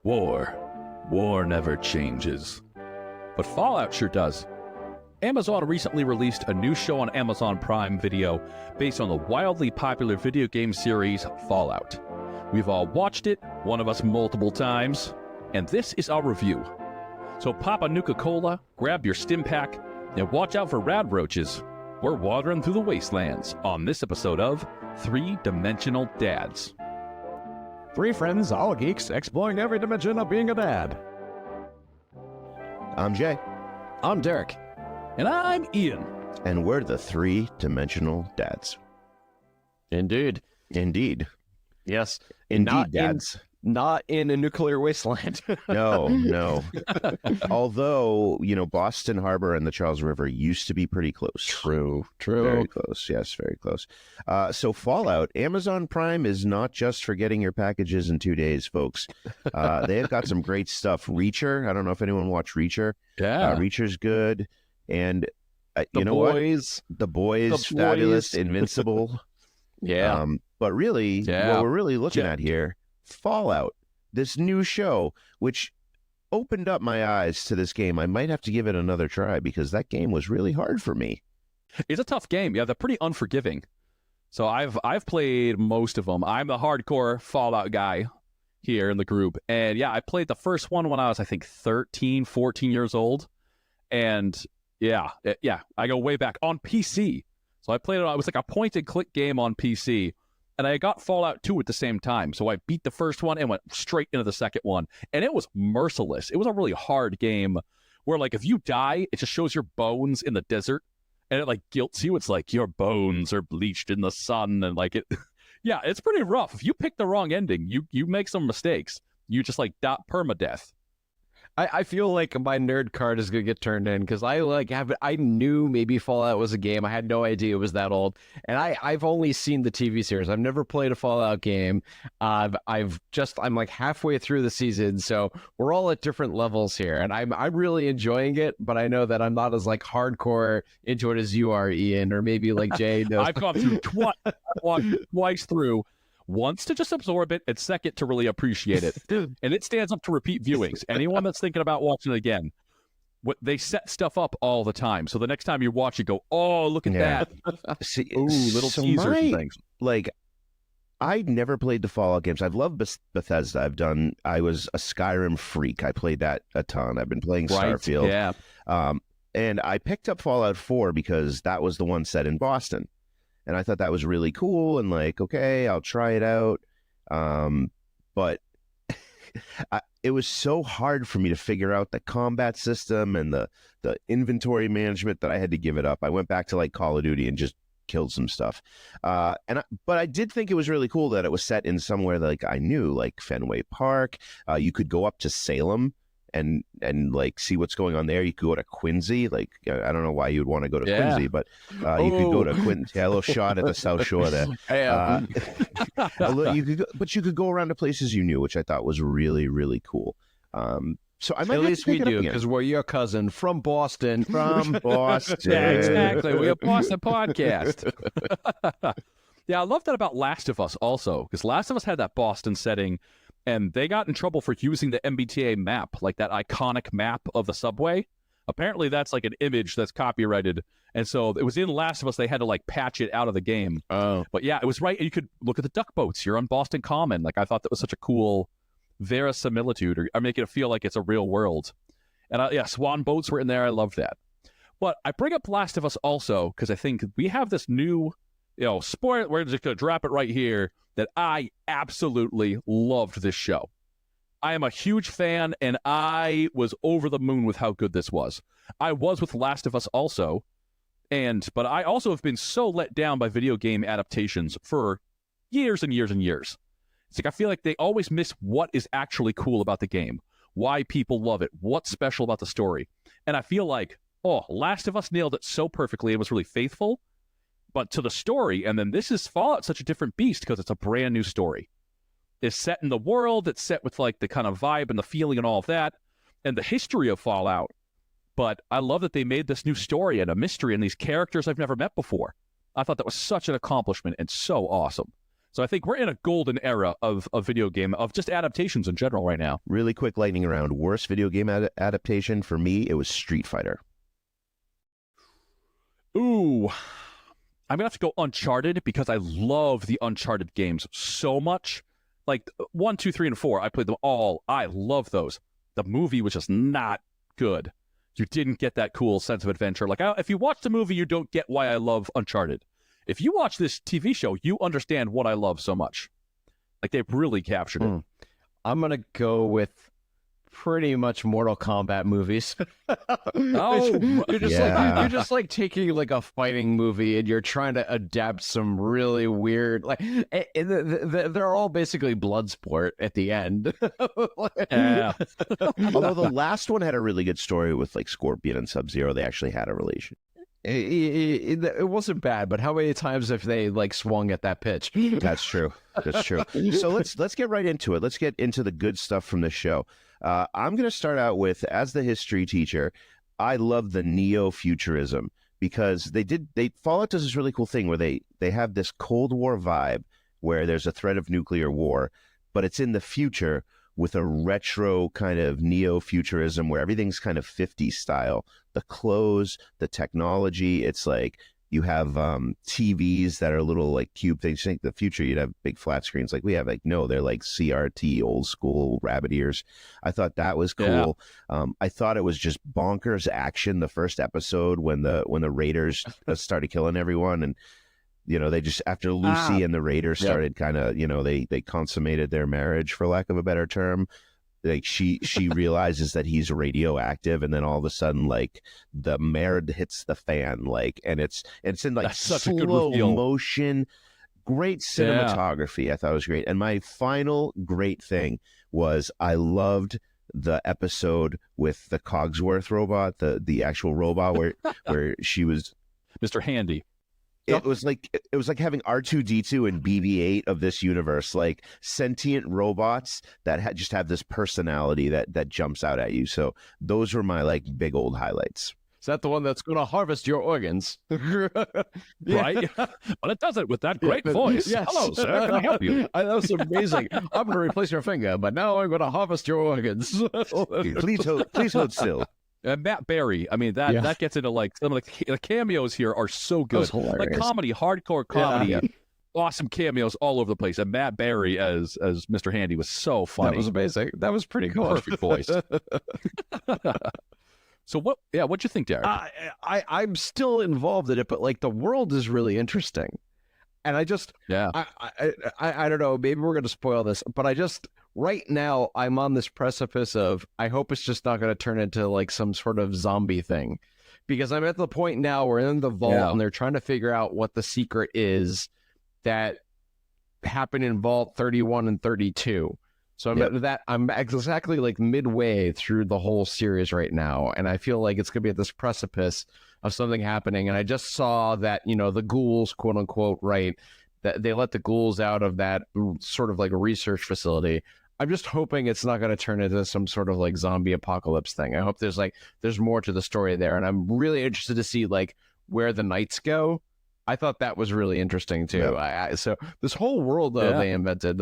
War. War never changes. But Fallout sure does. Amazon recently released a new show on Amazon Prime Video based on the wildly popular video game series Fallout. We've all watched it, one of us multiple times, and this is our review. So pop a Nuka-Cola, grab your stim pack, and watch out for rad roaches. We're wandering through the wastelands on this episode of Three-Dimensional Dads. Three friends, all geeks, exploring every dimension of being a dad. I'm Jay. I'm Derrick. And I'm Ian. And we're the Three-Dimensional Dads. Indeed. Indeed. Yes. Indeed, dads. Not in a nuclear wasteland. No. Although, Boston Harbor and the Charles River used to be pretty close. True. Very close. Yes, very close. So Fallout, Amazon Prime is not just for getting your packages in 2 days, folks. They've got some great stuff. Reacher, I don't know if anyone watched Reacher. Yeah. Reacher's good. And The Boys. The Boys, fabulous, Invincible. Yeah. But really, what we're really looking at here, Fallout, this new show, which opened up my eyes to this game. I might have to give it another try because that game was really hard for me. It's a tough game. Yeah, they're pretty unforgiving. So I've played most of them. I'm the hardcore Fallout guy here in the group. And yeah, I played the first one when I was, I think, 13, 14 years old. And yeah, I go way back on PC. So I played it was like a point-and-click game on PC. And I got Fallout 2 at the same time. So I beat the first one and went straight into the second one. And it was merciless. It was a really hard game where, like, if you die, it just shows your bones in the desert. And it, like, guilts you. It's like, your bones are bleached in the sun. And, like, it... yeah, it's pretty rough. If you pick the wrong ending, you make some mistakes. You just, like, permadeath. I feel like my nerd card is going to get turned in because I knew maybe Fallout was a game. I had no idea it was that old. And I've only seen the TV series. I've never played a Fallout game. I'm like halfway through the season. So we're all at different levels here. And I'm really enjoying it. But I know that I'm not as like hardcore into it as you are, Ian, or maybe like Jay knows. I've gone through twice through. Once to just absorb it, and second to really appreciate it. And it stands up to repeat viewings. Anyone that's thinking about watching it again, they set stuff up all the time. So the next time you watch it, go, oh, look at that. See, ooh, little teasers and things. Like, I never played the Fallout games. I've loved Bethesda. I was a Skyrim freak. I played that a ton. I've been playing Starfield. Yeah. And I picked up Fallout 4 because that was the one set in Boston. And I thought that was really cool and like, okay, I'll try it out. But it was so hard for me to figure out the combat system and the inventory management that I had to give it up. I went back to like Call of Duty and just killed some stuff. But I did think it was really cool that it was set in somewhere like I knew, like Fenway Park. You could go up to Salem and like see what's going on there. You could go to Quincy. Like, I don't know why you'd want to go to Quincy, but you could go to Quincy. Yeah, a little shot at the South Shore there. You could go around to places you knew, which I thought was really, really cool. So I might at least we do because we're your cousin from Boston. From Boston. Yeah, exactly. We're a Boston podcast. Yeah, I love that about Last of Us also, because Last of Us had that Boston setting. And they got in trouble for using the MBTA map, like that iconic map of the subway. Apparently, that's like an image that's copyrighted. And so it was in Last of Us. They had to like patch it out of the game. Oh. But yeah, it was right. And you could look at the duck boats. You're on Boston Common. Like, I thought that was such a cool verisimilitude, or making it feel like it's a real world. And swan boats were in there. I love that. But I bring up Last of Us also because I think we have this new, spoiler. We're just going to drop it right here. That I absolutely loved this show. I am a huge fan, and I was over the moon with how good this was. I was with Last of Us also, but I also have been so let down by video game adaptations for years and years and years. It's like I feel like they always miss what is actually cool about the game, why people love it, what's special about the story. And I feel like, Last of Us nailed it so perfectly and was really faithful. But to the story, and then this is Fallout, such a different beast because it's a brand new story. It's set in the world, it's set with like the kind of vibe and the feeling and all of that, and the history of Fallout. But I love that they made this new story and a mystery and these characters I've never met before. I thought that was such an accomplishment and so awesome. So I think we're in a golden era of video game, of just adaptations in general right now. Really quick lightning round. Worst video game adaptation for me, it was Street Fighter. Ooh, I'm gonna have to go Uncharted because I love the Uncharted games so much. Like 1, 2, 3, and 4, I played them all. I love those. The movie was just not good. You didn't get that cool sense of adventure. Like if you watch the movie, you don't get why I love Uncharted. If you watch this TV show, you understand what I love so much. Like they've really captured it. I'm gonna go with pretty much Mortal Kombat movies. You're just like taking like a fighting movie and you're trying to adapt some really weird, like they're all basically blood sport at the end. Yeah. Although the last one had a really good story with like Scorpion and Sub-Zero. They actually had a relation. It wasn't bad, but how many times have they like swung at that pitch? That's true. That's true. So let's get right into it. Let's get into the good stuff from the show. I'm going to start out with, as the history teacher, I love the neo-futurism because Fallout does this really cool thing where they have this Cold War vibe where there's a threat of nuclear war, but it's in the future with a retro kind of neo-futurism where everything's kind of 50s style. The clothes, the technology, it's like you have TVs that are little like cube things. You think the future you'd have big flat screens like we have. Like, no, they're like CRT, old school rabbit ears. I thought that was cool. Yeah. I thought it was just bonkers action the first episode when the Raiders started killing everyone, and they just, after Lucy and the Raiders started kind of, they consummated their marriage, for lack of a better term. Like she realizes that he's radioactive, and then all of a sudden, like the merd hits the fan, like, and it's in like slow motion. Great cinematography. Yeah. I thought it was great. And my final great thing was I loved the episode with the Cogsworth robot, the actual robot where she was Mr. Handy. It was like having R2-D2 and BB-8 of this universe, like sentient robots that just have this personality that jumps out at you. So those were my like big old highlights. Is that the one that's going to harvest your organs? Right? Well, it does it with that great voice. Yes. Hello, sir. Can I help you? That was amazing. I'm going to replace your finger, but now I'm going to harvest your organs. Please hold still. Matt Berry, I mean, that gets into like some of the cameos here are so good. Like comedy, hardcore comedy, awesome cameos all over the place. And Matt Berry as Mr. Handy was so funny. That was amazing. That was pretty cool. Perfect voice. So what'd you think, Derek? I'm still involved in it, but like the world is really interesting. And I just, I don't know, maybe we're going to spoil this, but right now I'm on this precipice of, I hope it's just not going to turn into like some sort of zombie thing, because I'm at the point now where in the vault and they're trying to figure out what the secret is that happened in Vault 31 and 32. So I'm exactly like midway through the whole series right now, and I feel like it's going to be at this precipice of something happening. And I just saw that, the ghouls, quote unquote, right, that they let the ghouls out of that sort of like a research facility. I'm just hoping it's not going to turn into some sort of like zombie apocalypse thing. I hope there's more to the story there, and I'm really interested to see like where the knights go. I thought that was really interesting too. Yeah. So this whole world they invented,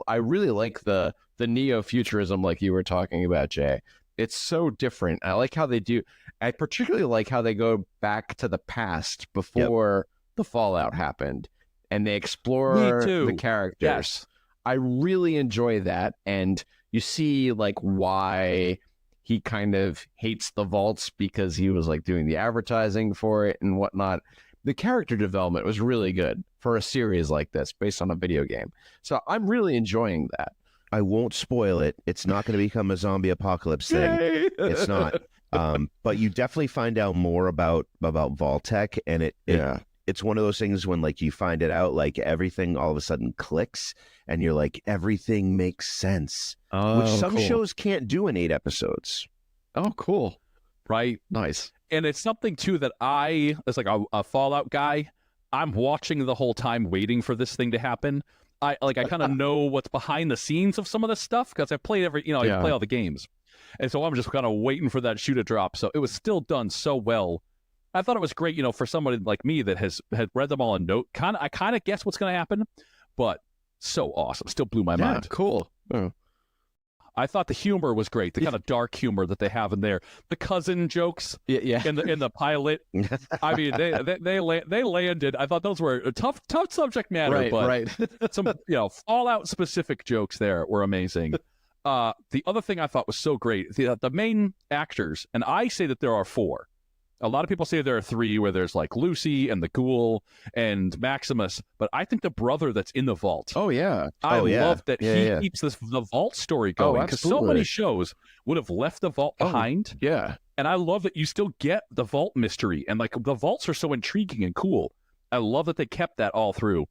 I really like the neo-futurism like you were talking about, Jay. It's so different. I like how they do. I particularly like how they go back to the past before the Fallout happened, and they explore the characters. Yes. I really enjoy that, and you see like why he kind of hates the vaults, because he was like doing the advertising for it and whatnot. The character development was really good for a series like this based on a video game. So I'm really enjoying that. I won't spoil it. It's not going to become a zombie apocalypse thing. It's not. But you definitely find out more about Vault-Tec, and it's one of those things when like you find it out, like everything all of a sudden clicks, and you're like, everything makes sense, which some shows can't do in 8 episodes. Oh, cool. Right. Nice. And it's something too that as like a Fallout guy, I'm watching the whole time waiting for this thing to happen. I kind of know what's behind the scenes of some of this stuff because I've played I play all the games. And so I'm just kind of waiting for that shoe to drop. So it was still done so well. I thought it was great, for somebody like me that had read them all in note. I kind of guess what's going to happen, but So awesome. Still blew my mind. Cool. Oh. I thought the humor was great. The kind of dark humor that they have in there. The cousin jokes Yeah. in the pilot. I mean, they landed. I thought those were a tough subject matter, Right. some Fallout specific jokes there were amazing. The other thing I thought was so great, the main actors, and I say that there are 4. A lot of people say there are 3, where there's like Lucy and the Ghoul and Maximus, but I think the brother that's in the vault. Oh yeah. I love that he keeps the vault story going, because so many shows would have left the vault behind. Yeah. And I love that you still get the vault mystery, and like the vaults are so intriguing and cool. I love that they kept that all through.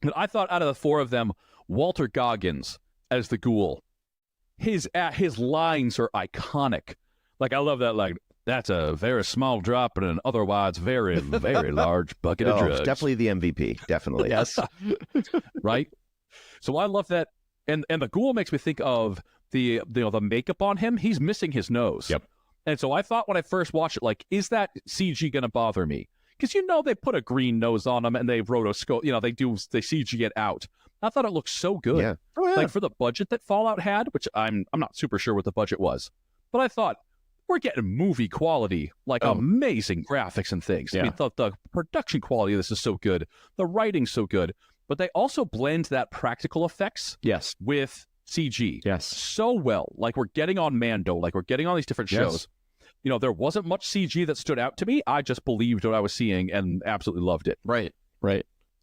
And I thought out of the 4 of them, Walter Goggins as the Ghoul, his lines are iconic. Like, I love that, like, that's a very small drop in an otherwise very, very large bucket of drugs. Definitely the MVP. Definitely. Yes. Right? So I love that. And the Ghoul makes me think of the makeup on him. He's missing his nose. Yep. And so I thought when I first watched it, like, is that CG going to bother me? Because, they put a green nose on him and they rotoscope, they CG it out. I thought it looked so good. Yeah. Oh, yeah. Like, for the budget that Fallout had, which I'm not super sure what the budget was, but I thought, we're getting movie quality, like amazing graphics and things. Yeah. I mean, the production quality of this is so good. The writing's so good. But they also blend that practical effects Yes. with CG Yes. so well. Like, we're getting on Mando, like we're getting on these different shows. There wasn't much CG that stood out to me. I just believed what I was seeing and absolutely loved it. Right.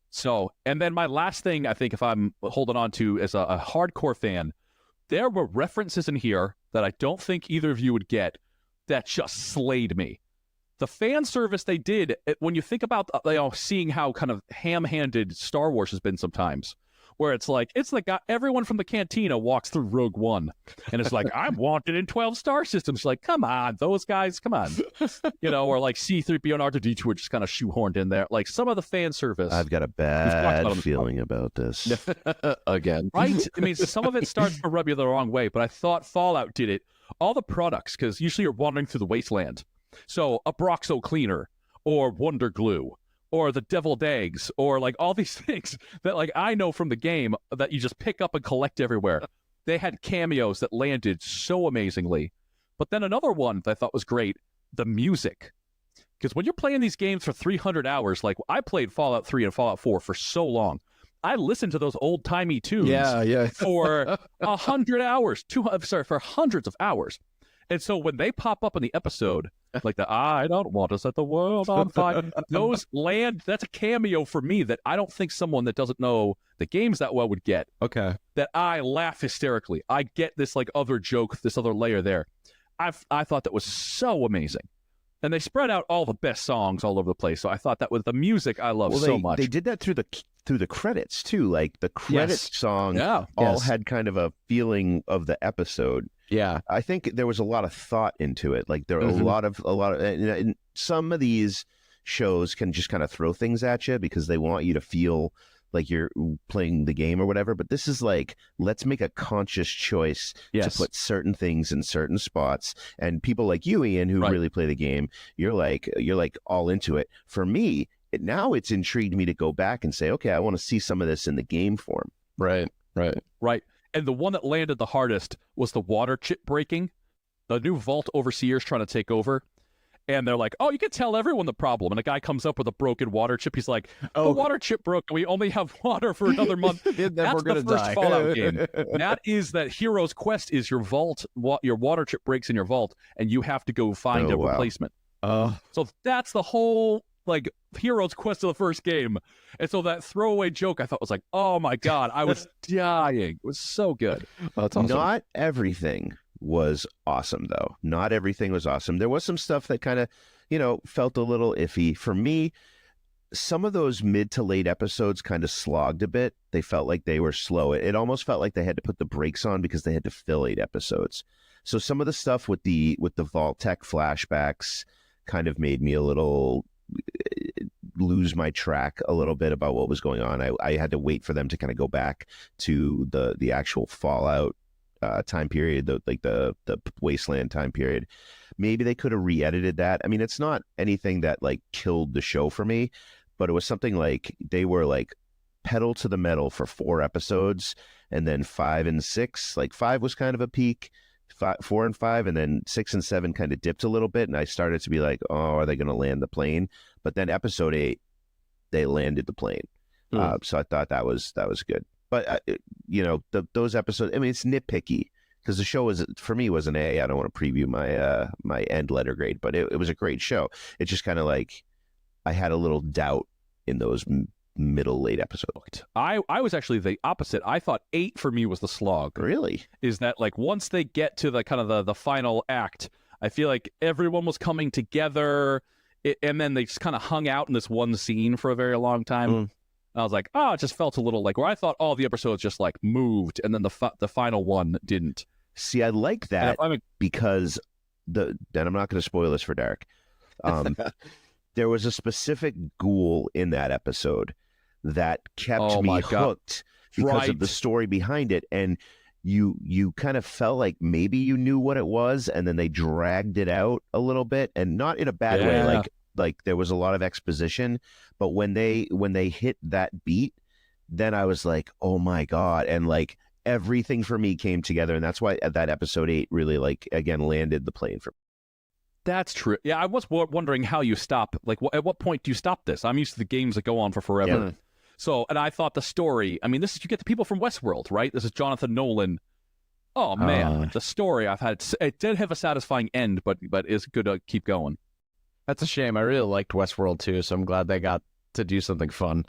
So, and then my last thing, I think, if I'm holding on to as a hardcore fan, there were references in here that I don't think either of you would get that just slayed me. The fan service they did, when you think about seeing how kind of ham-handed Star Wars has been sometimes, where it's like everyone from the cantina walks through Rogue One, and it's like, I'm wanted in 12 star systems. Like, come on, those guys, come on. Or like C-3PO and R2-D2 were just kind of shoehorned in there. Like, some of the fan service. I've got a bad feeling about this. Again. Right? I mean, some of it starts to rub you the wrong way, but I thought Fallout did it. All the products, because usually you're wandering through the wasteland. So a Broxo cleaner or Wonder Glue or the deviled eggs or like all these things that like I know from the game that you just pick up and collect everywhere. They had cameos that landed so amazingly. But then another one that I thought was great, the music. Because when you're playing these games for 300 hours, like I played Fallout 3 and Fallout 4 for so long, I listened to those old-timey tunes for 100 hours, for hundreds of hours. And so when they pop up in the episode, like the I don't want to set the world on fire, those land, that's a cameo for me that I don't think someone that doesn't know the games that well would get. Okay. That I laugh hysterically. I get this like other joke, this other layer there. I thought that was so amazing. And they spread out all the best songs all over the place. So I thought that with the music I love so much. They did that through the credits too. Like the credits song had kind of a feeling of the episode. Yeah. I think there was a lot of thought into it. Like there were a lot of and some of these shows can just kind of throw things at you because they want you to feel like you're playing the game or whatever. But this is like, let's make a conscious choice to put certain things in certain spots. And people like you, Ian, who really play the game, you're like all into it. For me, now it's intrigued me to go back and say, okay, I want to see some of this in the game form. Right. And the one that landed the hardest was the water chip breaking. The new Vault Overseer's trying to take over. And they're like, oh, you can tell everyone the problem. And a guy comes up with a broken water chip. He's like, the water chip broke. We only have water for another month. Then That's we're gonna the first die. Fallout game. That is that hero's quest is your vault. Your water chip breaks in your vault, and you have to go find a replacement. So that's the whole like hero's quest of the first game. And so that throwaway joke I thought was like, oh my God, I was dying. It was so good. That's awesome. Not everything was awesome, though. Not everything was awesome. There was some stuff that kind of, felt a little iffy. For me, some of those mid to late episodes kind of slogged a bit. They felt like they were slow. It almost felt like they had to put the brakes on because they had to fill 8 episodes. So some of the stuff with the Vault Tech flashbacks kind of made me a little lose my track a little bit about what was going on. I had to wait for them to kind of go back to the actual Fallout time period, the Wasteland time period. Maybe they could have re-edited that. I mean, it's not anything that like killed the show for me, but it was something like they were like pedal to the metal for 4 episodes, and then 5 and 6, like 5 was kind of a peak, 4 and 5, and then 6 and 7 kind of dipped a little bit, and I started to be like, oh, are they going to land the plane? But then episode 8, they landed the plane. So I thought that was good. But those episodes, I mean, it's nitpicky because the show was, for me, was an A. I don't want to preview my end letter grade, but it was a great show. It's just kind of like I had a little doubt in those late episodes. I was actually the opposite. I thought 8 for me was the slog. Really? Is that like once they get to the kind of the final act, I feel like everyone was coming together, and then they just kind of hung out in this one scene for a very long time. I was like, it just felt a little like where I thought all the episodes just like moved, and then the final one didn't. See, I like that because and I'm not going to spoil this for Derek. There was a specific ghoul in that episode that kept me hooked because of the story behind it, and you kind of felt like maybe you knew what it was, and then they dragged it out a little bit, and not in a bad way, like there was a lot of exposition, but when they hit that beat, then I was like, oh my God, and like everything for me came together, and that's why that episode 8 really like again landed the plane for me. That's true. Yeah, I was wondering how you stop. Like, at what point do you stop this? I'm used to the games that go on for forever. Yeah. So, and I thought the story. I mean, you get the people from Westworld, right? This is Jonathan Nolan. Oh man, the story I've had. It did have a satisfying end, but it's good to keep going. That's a shame. I really liked Westworld too, so I'm glad they got to do something fun.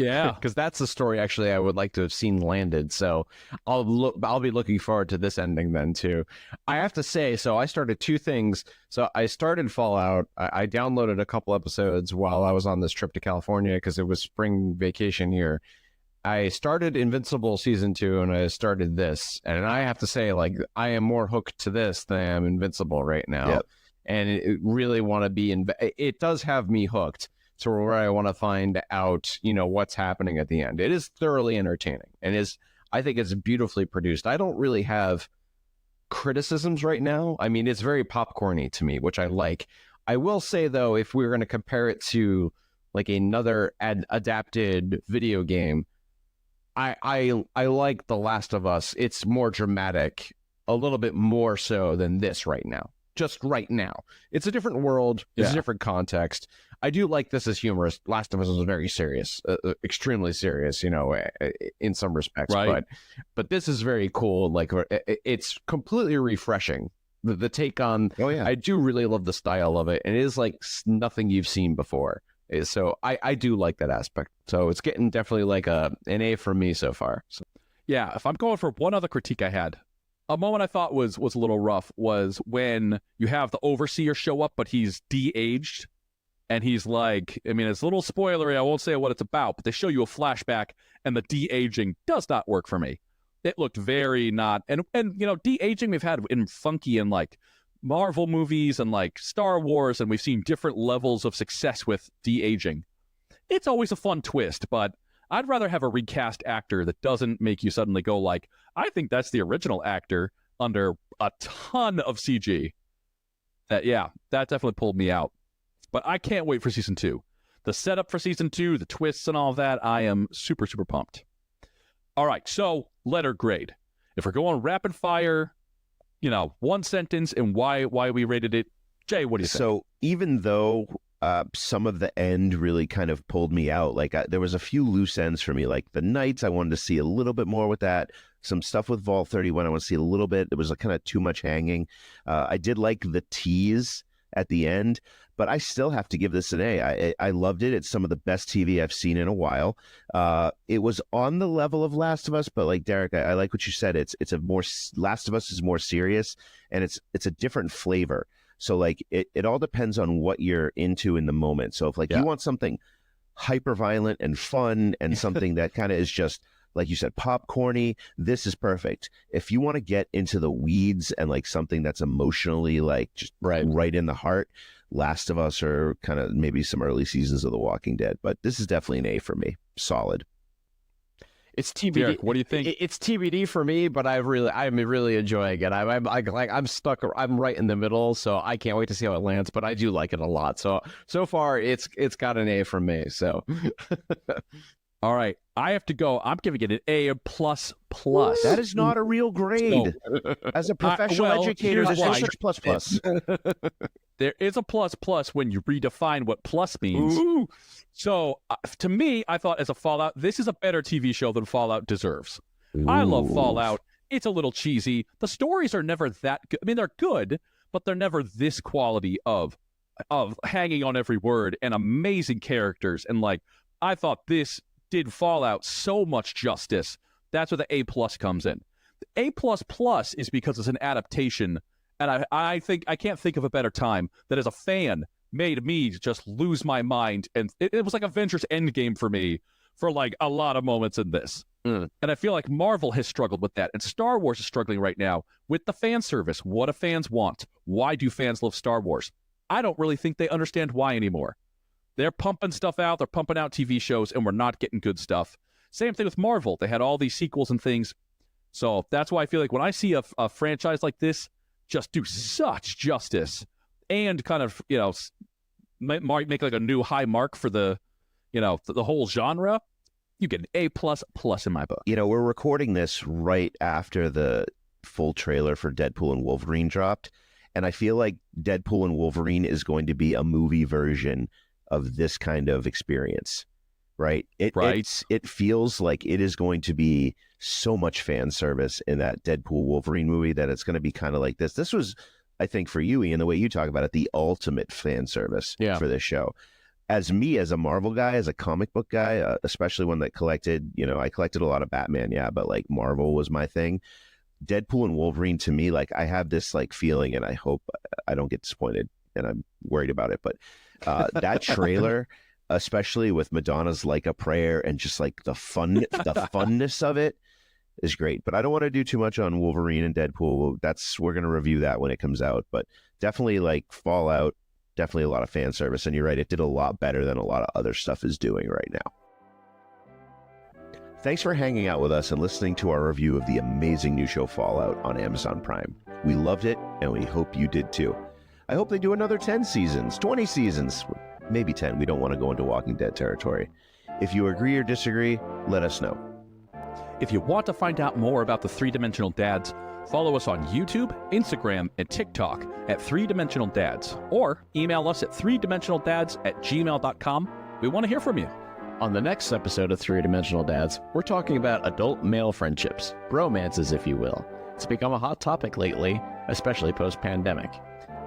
Yeah, because that's the story actually I would like to have seen landed. So I'll be looking forward to this ending then too. I have to say, so I started 2 things. So I started Fallout. I downloaded a couple episodes while I was on this trip to California because it was spring vacation here. I started Invincible season 2, and I started this, and I have to say, like, I am more hooked to this than I am Invincible right now. Yep. And it really want to be it does have me hooked to where I want to find out, what's happening at the end. It is thoroughly entertaining, and I think it's beautifully produced. I don't really have criticisms right now. I mean, it's very popcorny to me, which I like. I will say though, if we were going to compare it to like another adapted video game, I like The Last of Us. It's more dramatic, a little bit more so than this right now. Just right now. It's a different world. It's a different context. I do like this as humorous. Last of Us is very serious, extremely serious, in some respects. Right. But this is very cool. Like, it's completely refreshing. The take on, I do really love the style of it. And it is like nothing you've seen before. So I do like that aspect. So it's getting definitely like an A from me so far. So. Yeah, if I'm going for one other critique I had, a moment I thought was a little rough was when you have the overseer show up, but he's de-aged. And he's like, I mean, it's a little spoilery. I won't say what it's about, but they show you a flashback, and the de-aging does not work for me. It looked very not, and de-aging we've had in funky and like Marvel movies and like Star Wars, and we've seen different levels of success with de-aging. It's always a fun twist, but I'd rather have a recast actor that doesn't make you suddenly go like, I think that's the original actor under a ton of CG. That definitely pulled me out. But I can't wait for season 2. The setup for season 2, the twists and all of that, I am super, super pumped. All right, so letter grade. If we're going rapid fire, one sentence and why we rated it. Jay, what do you think? So even though some of the end really kind of pulled me out, like there was a few loose ends for me, like the Knights, I wanted to see a little bit more with that. Some stuff with Vault 31, I want to see a little bit. There was kind of too much hanging. I did like the tease at the end, but I still have to give this an A. I loved it. It's some of the best TV I've seen in a while. It was on the level of Last of Us, but like Derek, I like what you said. It's a more, Last of Us is more serious, and it's a different flavor. So like it all depends on what you're into in the moment. So if you want something hyper violent and fun and something that kind of is just, like you said, popcorny, this is perfect. If you want to get into the weeds and like something that's emotionally like just right in the heart, Last of Us, or kind of maybe some early seasons of The Walking Dead. But this is definitely an A for me. Solid. It's TBD. Derek, what do you think? It's TBD for me, but I'm really enjoying it. I'm stuck. I'm right in the middle, so I can't wait to see how it lands. But I do like it a lot. So far, it's got an A from me. So, all right, I have to go. I'm giving it an A++. That is not a real grade. As a professional educator, here's there's no why. such plus. There is a plus when you redefine what plus means. Ooh. So, to me, I thought as a Fallout, this is a better TV show than Fallout deserves. I love Fallout. It's a little cheesy. The stories are never that good. I mean, they're good, but they're never this quality of hanging on every word and amazing characters. And like, I thought this did Fallout so much justice. That's where the A+ comes in. The A++ is because it's an adaptation. And I think I can't think of a better time that as a fan made me just lose my mind. And it was like Avengers Endgame for me for like a lot of moments in this. And I feel like Marvel has struggled with that. And Star Wars is struggling right now with the fan service. What do fans want? Why do fans love Star Wars? I don't really think they understand why anymore. They're pumping stuff out. They're pumping out TV shows, and we're not getting good stuff. Same thing with Marvel. They had all these sequels and things. So that's why I feel like when I see a franchise like this just do such justice and kind of, make like a new high mark for the whole genre, you get an A++ in my book. We're recording this right after the full trailer for Deadpool and Wolverine dropped. And I feel like Deadpool and Wolverine is going to be a movie version of this kind of experience, right? It feels like it is going to be so much fan service in that Deadpool Wolverine movie that it's going to be kind of like this. This was, I think, for you, Ian, the way you talk about it, the ultimate fan service for this show. As me, as a Marvel guy, as a comic book guy, especially one that collected, I collected a lot of Batman, but like Marvel was my thing. Deadpool and Wolverine, to me, like I have this like feeling, and I hope I don't get disappointed, and I'm worried about it, but that trailer, especially with Madonna's Like a Prayer and just like the funness of it is great. But I don't want to do too much on Wolverine and Deadpool. We're going to review that when it comes out, but definitely like Fallout, definitely a lot of fan service. And you're right, it did a lot better than a lot of other stuff is doing right now. Thanks for hanging out with us and listening to our review of the amazing new show Fallout on Amazon Prime. We loved it, and we hope you did too. I hope they do another 10 seasons, 20 seasons, maybe 10. We don't want to go into Walking Dead territory. If you agree or disagree, let us know. If you want to find out more about the Three Dimensional Dads, follow us on YouTube, Instagram, and TikTok at 3Dimensional Dads, or email us at 3dimensionaldads@gmail.com. We want to hear from you. On the next episode of 3-Dimensional Dads, we're talking about adult male friendships, bromances, if you will. It's become a hot topic lately, especially post-pandemic.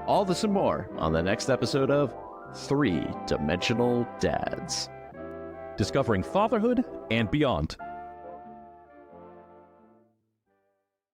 All this and more on the next episode of 3-Dimensional Dads. Discovering fatherhood and beyond.